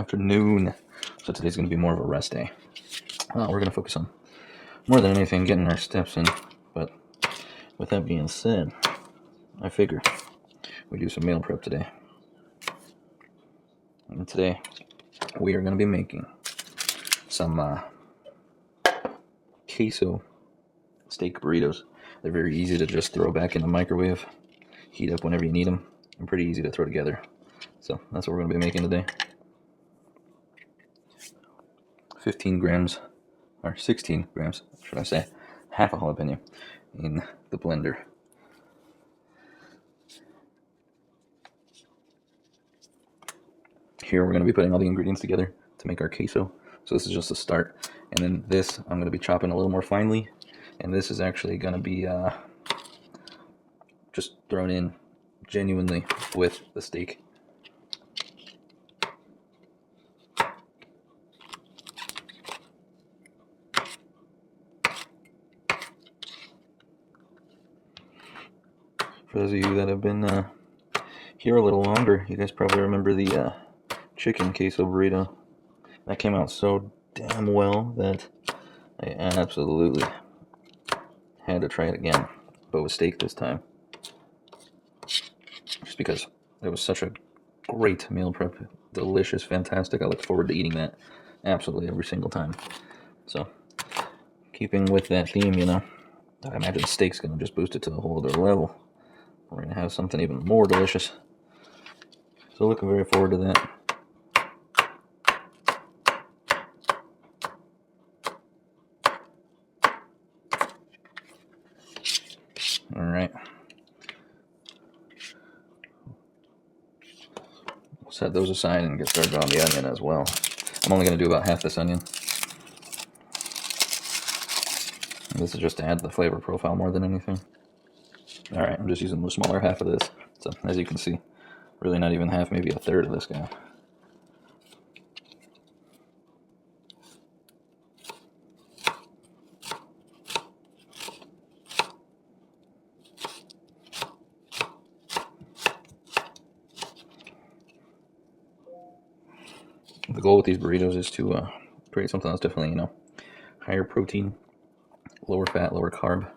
afternoon. So today's going to be more of a rest day. We're going to focus on, more than anything, getting our steps in. But with that being said, I figure we do some meal prep today. And today we are going to be making some queso steak burritos. They're very easy to just throw back in the microwave, heat up whenever you need them, and pretty easy to throw together. So that's what we're going to be making today. 15 grams, or 16 grams, should I say, half a jalapeno in the blender. Here we're going to be putting all the ingredients together to make our queso. So this is just a start. And then this I'm going to be chopping a little more finely. And this is actually going to be just thrown in genuinely with the steak. For those of you that have been here a little longer, you guys probably remember the chicken queso burrito. That came out so damn well that I absolutely had to try it again, but with steak this time. Just because it was such a great meal prep. Delicious, fantastic. I look forward to eating that absolutely every single time. So, keeping with that theme, you know, I imagine steak's going to just boost it to a whole other level. We're going to have something even more delicious. So looking very forward to that. Alright. We'll set those aside and get started on the onion as well. I'm only going to do about half this onion. And this is just to add to the flavor profile more than anything. Alright, I'm just using the smaller half of this. So, as you can see, really not even half, maybe a third of this guy. The goal with these burritos is to create something that's definitely, you know, higher protein, lower fat, lower carb.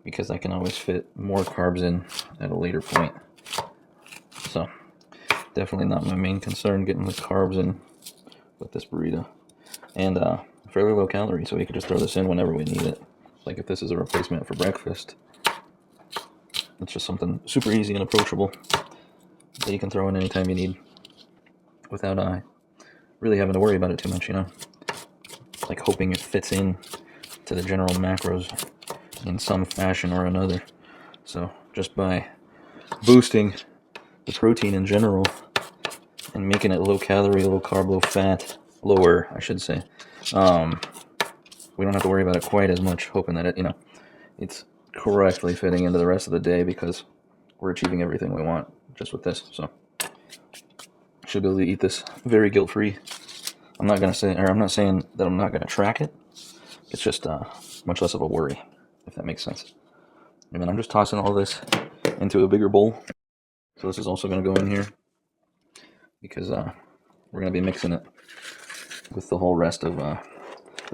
Because I can always fit more carbs in at a later point. So, definitely not my main concern getting the carbs in with this burrito. And fairly low calorie, so we can just throw this in whenever we need it. Like if this is a replacement for breakfast, it's just something super easy and approachable that you can throw in anytime you need without really having to worry about it too much, you know? Like hoping it fits in to the general macros in some fashion or another. So just by boosting the protein in general and making it low calorie, low carb, low fat, lower, I should say, we don't have to worry about it quite as much, hoping that it, you know, it's correctly fitting into the rest of the day because we're achieving everything we want just with this. So should be able to eat this very guilt-free. I'm not saying that I'm not gonna track it. It's just much less of a worry, if that makes sense. And then I'm just tossing all this into a bigger bowl. So this is also going to go in here because we're going to be mixing it with the whole rest of the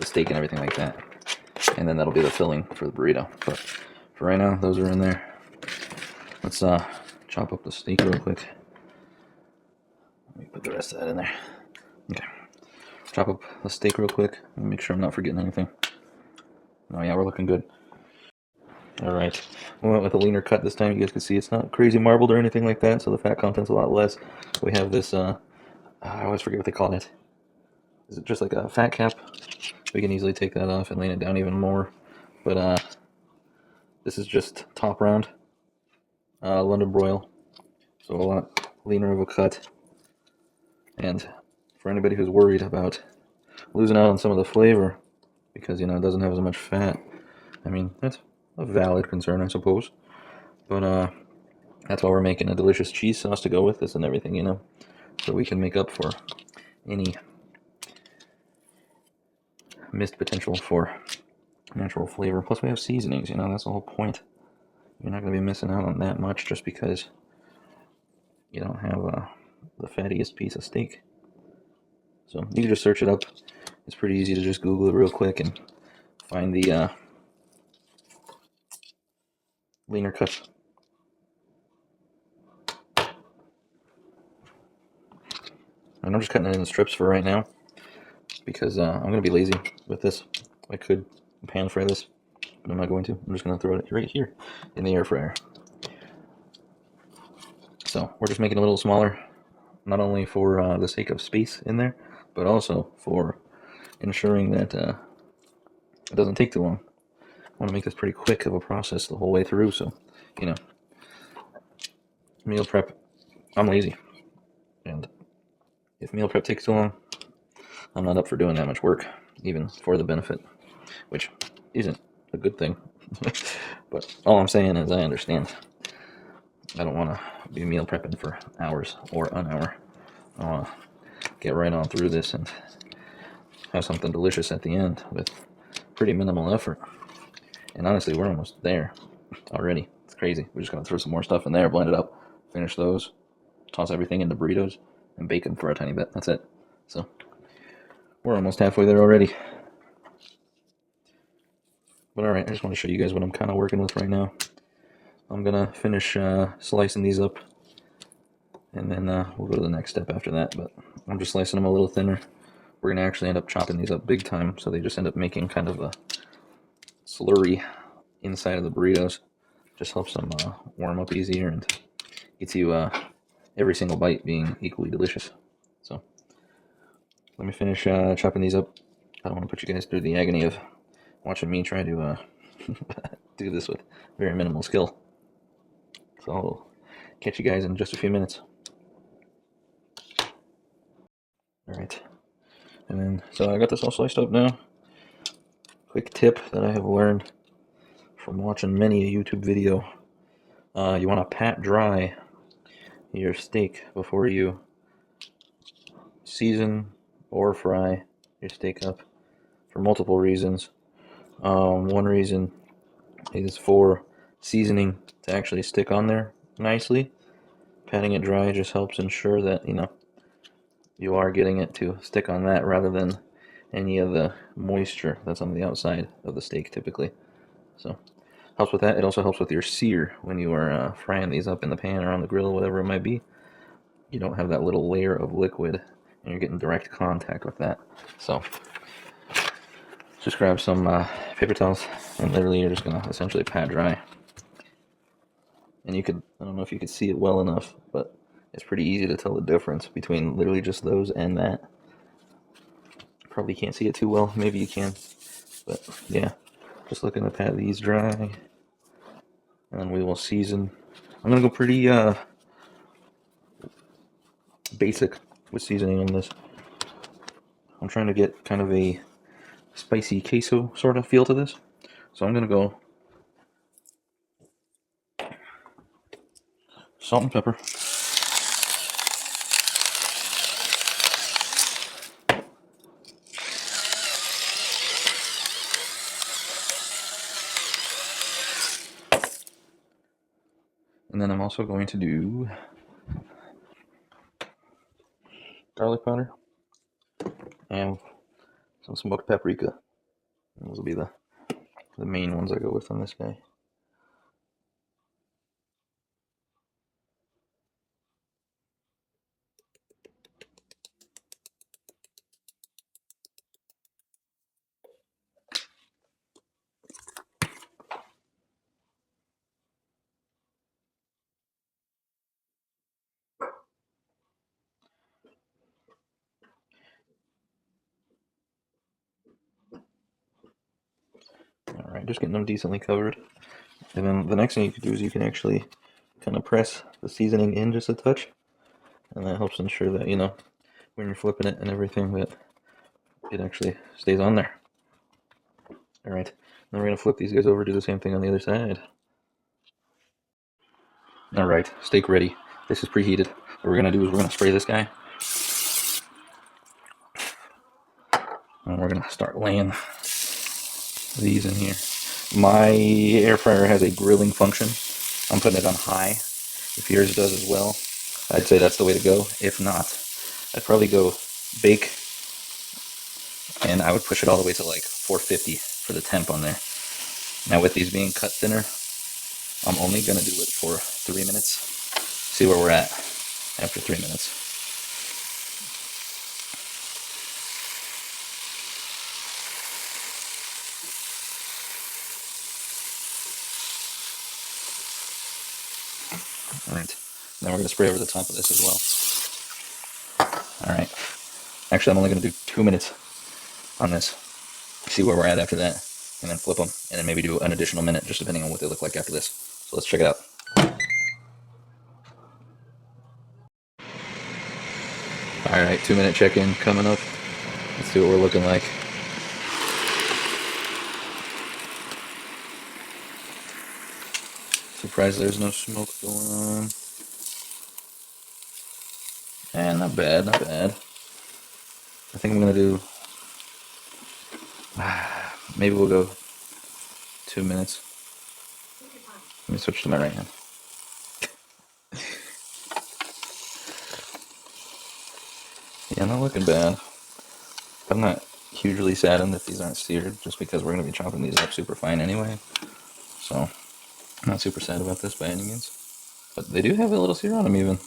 steak and everything like that. And then that'll be the filling for the burrito. But for right now, those are in there. Let's chop up the steak real quick. Let me put the rest of that in there. Okay. Chop up the steak real quick and make sure I'm not forgetting anything. Oh yeah, we're looking good. Alright, we went with a leaner cut this time. You guys can see it's not crazy marbled or anything like that, so the fat content's a lot less. We have this, I always forget what they call it. Is it just like a fat cap? We can easily take that off and lean it down even more. But this is just top round London broil, so a lot leaner of a cut. And for anybody who's worried about losing out on some of the flavor because, you know, it doesn't have as much fat, I mean, that's a valid concern, I suppose. But that's why we're making a delicious cheese sauce to go with this and everything, you know, so we can make up for any missed potential for natural flavor. Plus we have seasonings, you know, that's the whole point. You're not going to be missing out on that much just because you don't have the fattiest piece of steak. So you can just search it up. It's pretty easy to just Google it real quick and find the leaner cuts. And I'm just cutting it in strips for right now because I'm going to be lazy with this. I could pan fry this, but I'm not going to. I'm just going to throw it right here in the air fryer. So we're just making it a little smaller, not only for the sake of space in there, but also for ensuring that it doesn't take too long. I want to make this pretty quick of a process the whole way through, so, you know, meal prep, I'm lazy, and if meal prep takes too long, I'm not up for doing that much work, even for the benefit, which isn't a good thing. But all I'm saying is I understand. I don't want to be meal prepping for hours or an hour. I want to get right on through this and have something delicious at the end with pretty minimal effort. And honestly, we're almost there already. It's crazy. We're just going to throw some more stuff in there, blend it up, finish those, toss everything into burritos, and bake them for a tiny bit. That's it. So we're almost halfway there already. But alright, I just want to show you guys what I'm kind of working with right now. I'm going to finish slicing these up, and then we'll go to the next step after that. But I'm just slicing them a little thinner. We're going to actually end up chopping these up big time, so they just end up making kind of a slurry inside of the burritos. Just helps them warm up easier and gets you every single bite being equally delicious. So let me finish chopping these up. I don't want to put you guys through the agony of watching me try to do this with very minimal skill. So I'll catch you guys in just a few minutes. Alright, and then so I got this all sliced up now. Quick tip that I have learned from watching many a YouTube video: you want to pat dry your steak before you season or fry your steak up, for multiple reasons. One reason is for seasoning to actually stick on there nicely. Patting it dry just helps ensure that, you know, you are getting it to stick on that rather than any of the moisture that's on the outside of the steak typically. So helps with that. It also helps with your sear when you are frying these up in the pan or on the grill, whatever it might be. You don't have that little layer of liquid and you're getting direct contact with that. So just grab some paper towels and literally you're just gonna essentially pat dry. And you could, I don't know if you could see it well enough, but it's pretty easy to tell the difference between literally just those and that. Probably can't see it too well, maybe you can, but yeah, just looking to pat these dry, and then we will season. I'm gonna go pretty basic with seasoning on this. I'm trying to get kind of a spicy queso sort of feel to this, so I'm gonna go salt and pepper, and then I'm also going to do garlic powder and some smoked paprika. Those will be the main ones I go with on this guy. Alright, just getting them decently covered. And then the next thing you can do is you can actually kind of press the seasoning in just a touch. And that helps ensure that, you know, when you're flipping it and everything, that it actually stays on there. Alright, then we're going to flip these guys over, do the same thing on the other side. Alright, steak ready. This is preheated. What we're going to do is we're going to spray this guy. And we're going to start laying these in here. My air fryer has a grilling function. I'm putting it on high, if yours does as well. I'd say that's the way to go. If not, I'd probably go bake, and I would push it all the way to like 450 for the temp on there. Now with these being cut thinner, I'm only going to do it for 3 minutes. See where we're at after 3 minutes. Alright, now we're going to spray over the top of this as well. Alright, actually I'm only going to do 2 minutes on this. See where we're at after that, and then flip them, and then maybe do an additional minute, just depending on what they look like after this. So let's check it out. Alright, 2 minute check-in coming up. Let's see what we're looking like. Surprised there's no smoke going on. And not bad, not bad. I think I'm gonna do, maybe we'll go 2 minutes. Let me switch to my right hand. Yeah, not looking bad. I'm not hugely saddened if these aren't seared, just because we're gonna be chopping these up super fine anyway. So, I'm not super sad about this by any means. But they do have a little sear on them even.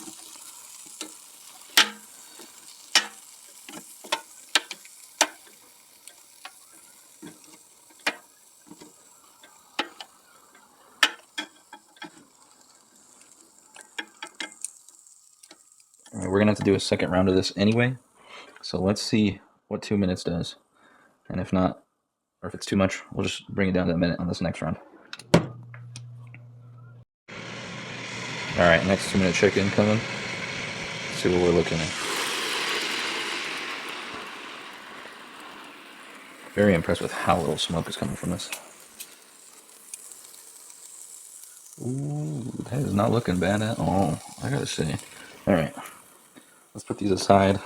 Alright, we're gonna have to do a second round of this anyway. So let's see what 2 minutes does. And if not, or if it's too much, we'll just bring it down to a minute on this next round. Alright, next 2 minute check-in coming. Let's see what we're looking at. Very impressed with how little smoke is coming from this. Ooh, that is not looking bad at all, I gotta say. Alright, let's put these aside.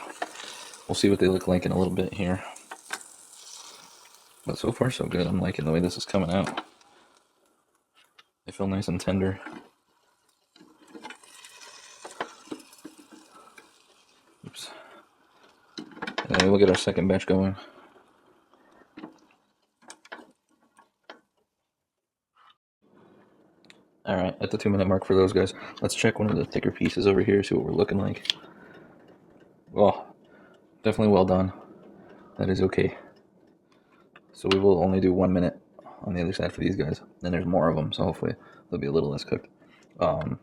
We'll see what they look like in a little bit here. But so far so good. I'm liking the way this is coming out. They feel nice and tender. Oops. And then we'll get our second batch going. Alright, at the 2 minute mark for those guys, let's check one of the thicker pieces over here, see what we're looking like. Oh, definitely well done. That is okay. So we will only do 1 minute on the other side for these guys. And there's more of them, so hopefully they'll be a little less cooked.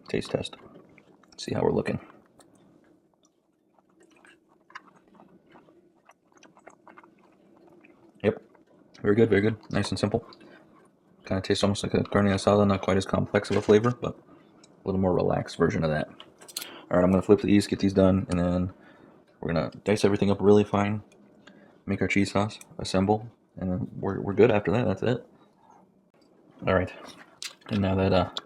Taste test. See how we're looking. Yep, very good, very good. Nice and simple. Kind of tastes almost like a carne asada, not quite as complex of a flavor, but a little more relaxed version of that. Alright, I'm going to flip these, get these done, and then we're going to dice everything up really fine, make our cheese sauce, assemble, and then we're good after that. That's it. Alright, and now that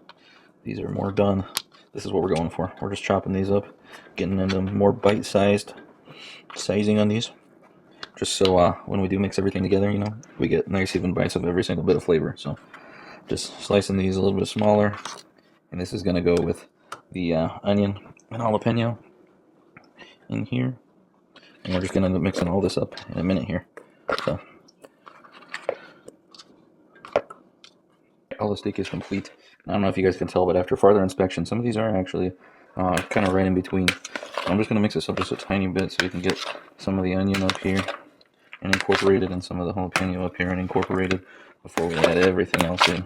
these are more done, this is what we're going for. We're just chopping these up, getting into more bite-sized sizing on these, just so when we do mix everything together, you know, we get nice even bites of every single bit of flavor. So just slicing these a little bit smaller, and this is going to go with the onion and jalapeno in here, and we're just going to end up mixing all this up in a minute here. So all the steak is complete. I don't know if you guys can tell, but after farther inspection, some of these are actually kind of right in between. I'm just going to mix this up just a tiny bit so you can get some of the onion up here and incorporate it, and some of the jalapeno up here and incorporate it before we add everything else in.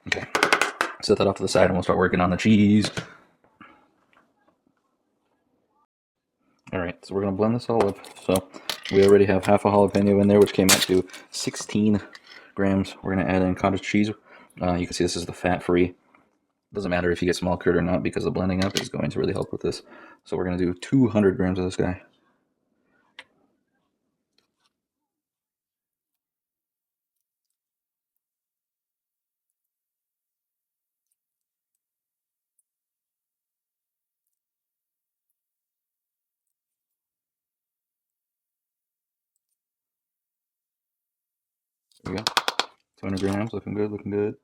Okay, set that off to the side and we'll start working on the cheese. Alright, so we're going to blend this all up. So we already have half a jalapeno in there, which came out to 16 grams. We're going to add in cottage cheese. You can see this is the fat-free. Doesn't matter if you get small curd or not, because the blending up is going to really help with this. So we're going to do 200 grams of this guy. There we go. 200 grams, looking good, looking good.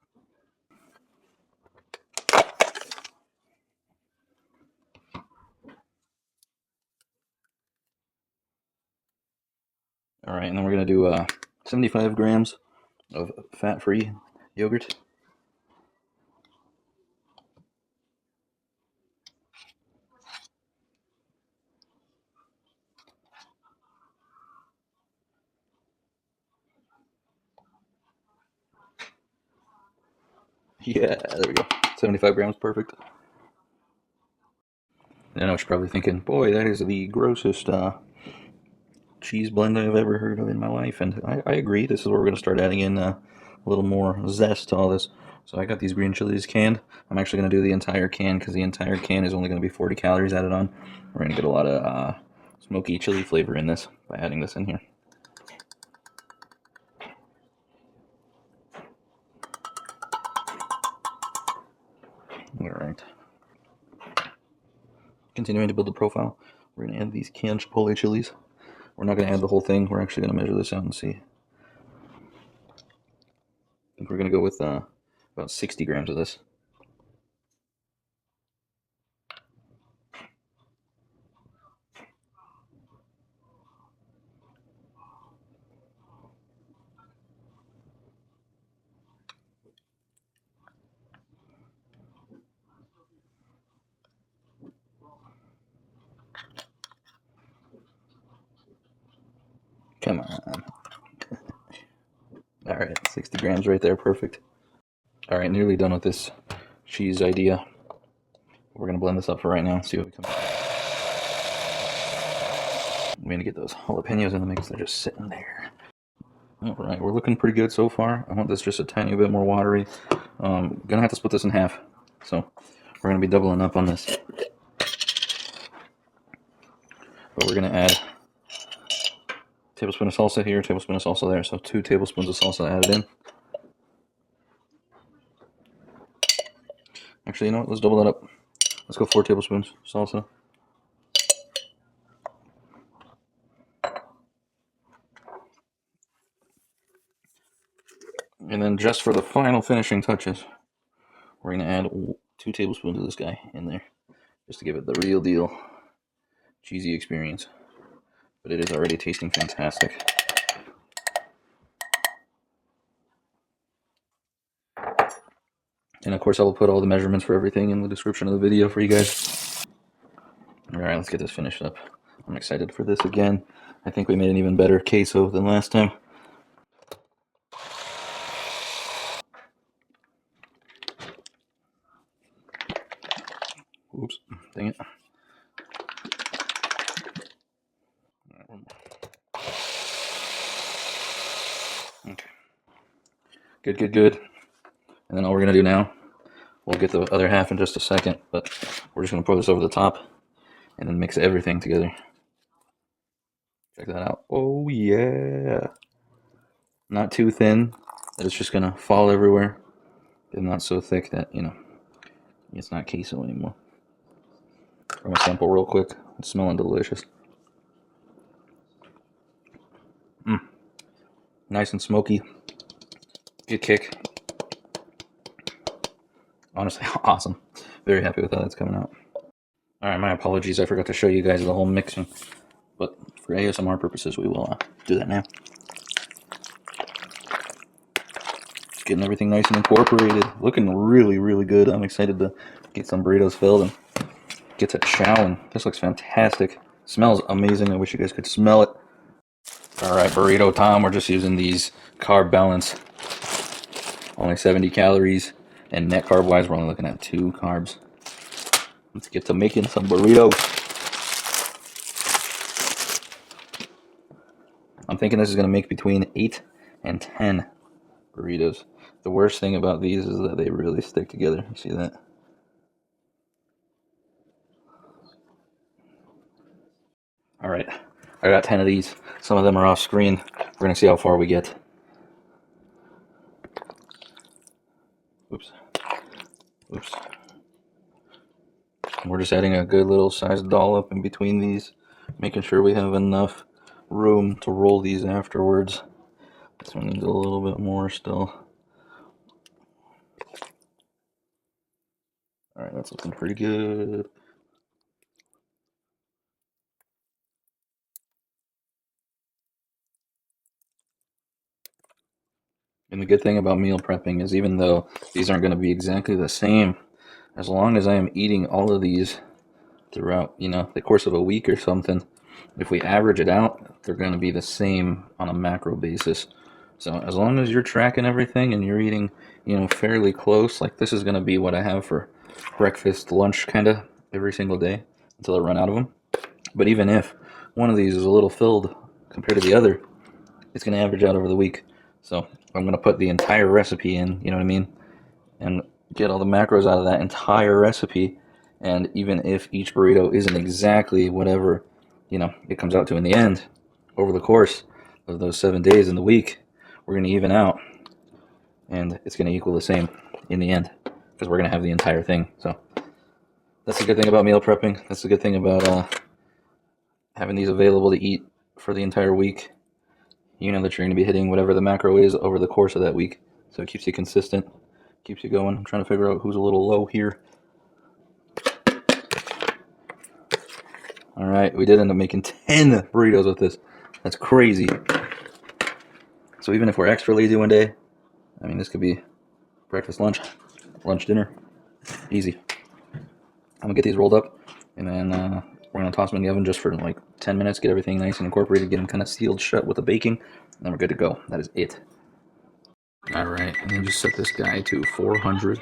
All right, and then we're gonna do 75 grams of fat-free yogurt. Yeah, there we go. 75 grams, perfect. I know what you're probably thinking, boy, that is the grossest cheese blend I've ever heard of in my life, and I agree. This is where we're going to start adding in a little more zest to all this. So I got these green chilies canned. I'm actually going to do the entire can because the entire can is only going to be 40 calories added on. We're going to get a lot of smoky chili flavor in this by adding this in here. All right. Continuing to build the profile, we're going to add these canned Chipotle chilies. We're not going to add the whole thing. We're actually going to measure this out and see. I think we're going to go with about 60 grams of this. Come on. All right, 60 grams right there, perfect. All right, nearly done with this cheese idea. We're gonna blend this up for right now and see what we come. I'm gonna get those jalapenos in the mix. They're just sitting there. All right, we're looking pretty good so far. I want this just a tiny bit more watery. Gonna have to split this in half, so we're gonna be doubling up on this. But we're gonna add a tablespoon of salsa here, tablespoon of salsa there, so 2 tablespoons of salsa added in. Actually, you know what? Let's double that up. Let's go 4 tablespoons salsa. And then just for the final finishing touches, we're going to add 2 tablespoons of this guy in there, just to give it the real deal cheesy experience. But it is already tasting fantastic. And of course I will put all the measurements for everything in the description of the video for you guys. Alright, let's get this finished up. I'm excited for this again. I think we made an even better queso than last time. Oops, dang it. Okay. Good, good, good. And then all we're going to do now, we'll get the other half in just a second, but we're just going to pour this over the top and then mix everything together. Check that out. Oh yeah. Not too thin that it's just going to fall everywhere, and not so thick that, you know, it's not queso anymore. I'm gonna sample real quick. It's smelling delicious. Nice and smoky. Good kick. Honestly, awesome. Very happy with how that's coming out. Alright, my apologies. I forgot to show you guys the whole mixing. But for ASMR purposes, we will do that now. Just getting everything nice and incorporated. Looking really, really good. I'm excited to get some burritos filled and get to chowing. This looks fantastic. Smells amazing. I wish you guys could smell it. Alright, burrito time. We're just using these Carb Balance. Only 70 calories. And net carb wise, we're only looking at 2 carbs. Let's get to making some burritos. I'm thinking this is going to make between 8 and 10 burritos. The worst thing about these is that they really stick together. You see that? Alright, I got 10 of these. Some of them are off screen. We're going to see how far we get. Oops. Oops. We're just adding a good little sized dollop in between these, making sure we have enough room to roll these afterwards. This one needs a little bit more still. Alright, that's looking pretty good. And the good thing about meal prepping is even though these aren't going to be exactly the same, as long as I am eating all of these throughout, the course of a week or something, if we average it out, they're going to be the same on a macro basis. So as long as you're tracking everything and you're eating, fairly close, like this is going to be what I have for breakfast, lunch, kind of every single day until I run out of them. But even if one of these is a little filled compared to the other, it's going to average out over the week. So I'm going to put the entire recipe in, you know what I mean? And get all the macros out of that entire recipe. And even if each burrito isn't exactly whatever, it comes out to in the end, over the course of those 7 days in the week, we're going to even out. And it's going to equal the same in the end because we're going to have the entire thing. So that's the good thing about meal prepping. That's the good thing about having these available to eat for the entire week. You know that you're going to be hitting whatever the macro is over the course of that week. So it keeps you consistent, keeps you going. I'm trying to figure out who's a little low here. All right, we did end up making 10 burritos with this. That's crazy. So even if we're extra lazy one day, I mean, this could be breakfast, lunch, dinner. Easy. I'm going to get these rolled up, and then we're going to toss them in the oven just for like 10 minutes, get everything nice and incorporated, get them kind of sealed shut with the baking, and then we're good to go. That is it. All right, and then just set this guy to 400.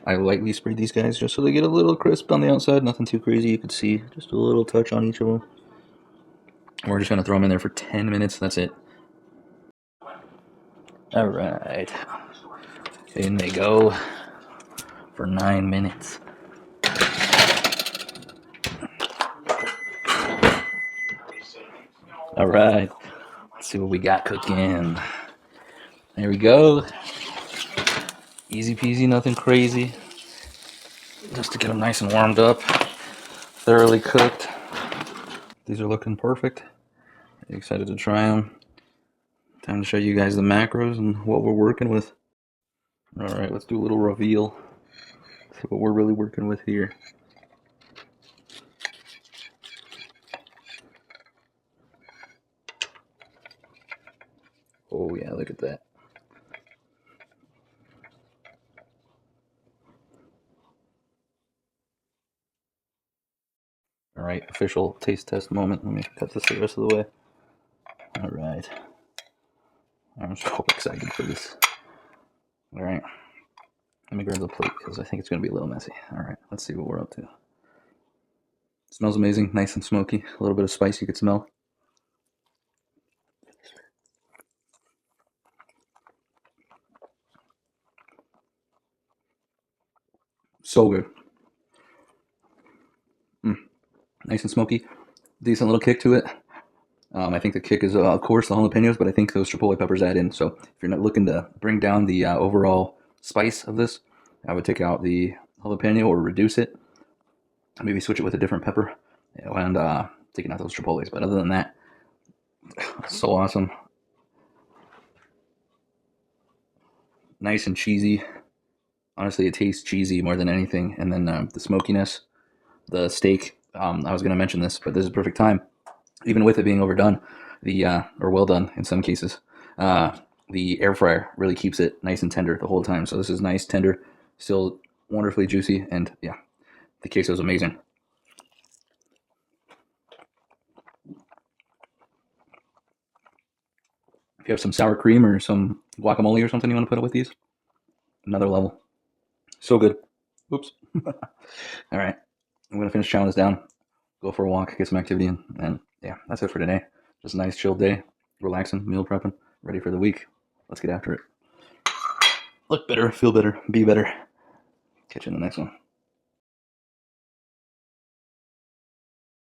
I lightly sprayed these guys just so they get a little crisp on the outside, nothing too crazy. You can see just a little touch on each of them. We're just going to throw them in there for 10 minutes. That's it. All right. In they go for 9 minutes. All right. Let's see what we got cooking. There we go. Easy peasy, nothing crazy. Just to get them nice and warmed up. Thoroughly cooked. These are looking perfect. Excited to try them. Time to show you guys the macros and what we're working with. All right, let's do a little reveal. See what we're really working with here. Oh yeah, look at that. All right, official taste test moment. Let me cut this the rest of the way. All right. I'm so excited for this. All right. Let me grab the plate because I think it's going to be a little messy. All right, let's see what we're up to. It smells amazing, nice and smoky. A little bit of spice you could smell. So good. Nice and smoky. Decent little kick to it. I think the kick is, of course, the jalapenos, but I think those Chipotle peppers add in. So if you're not looking to bring down the overall spice of this, I would take out the jalapeno or reduce it. Maybe switch it with a different pepper and taking out those Chipotles. But other than that, so awesome. Nice and cheesy. Honestly, it tastes cheesy more than anything. And then the smokiness, the steak. I was going to mention this, but this is perfect time. Even with it being overdone, or well done in some cases, the air fryer really keeps it nice and tender the whole time. So this is nice, tender, still wonderfully juicy, and yeah, the queso is amazing. If you have some sour cream or some guacamole or something you want to put it with these, another level. So good. Oops. All right, I'm gonna finish chowing this down, go for a walk, get some activity in, and yeah, that's it for today. Just a nice chill day, relaxing, meal prepping, ready for the week. Let's get after it. Look better, feel better, be better. Catch you in the next one.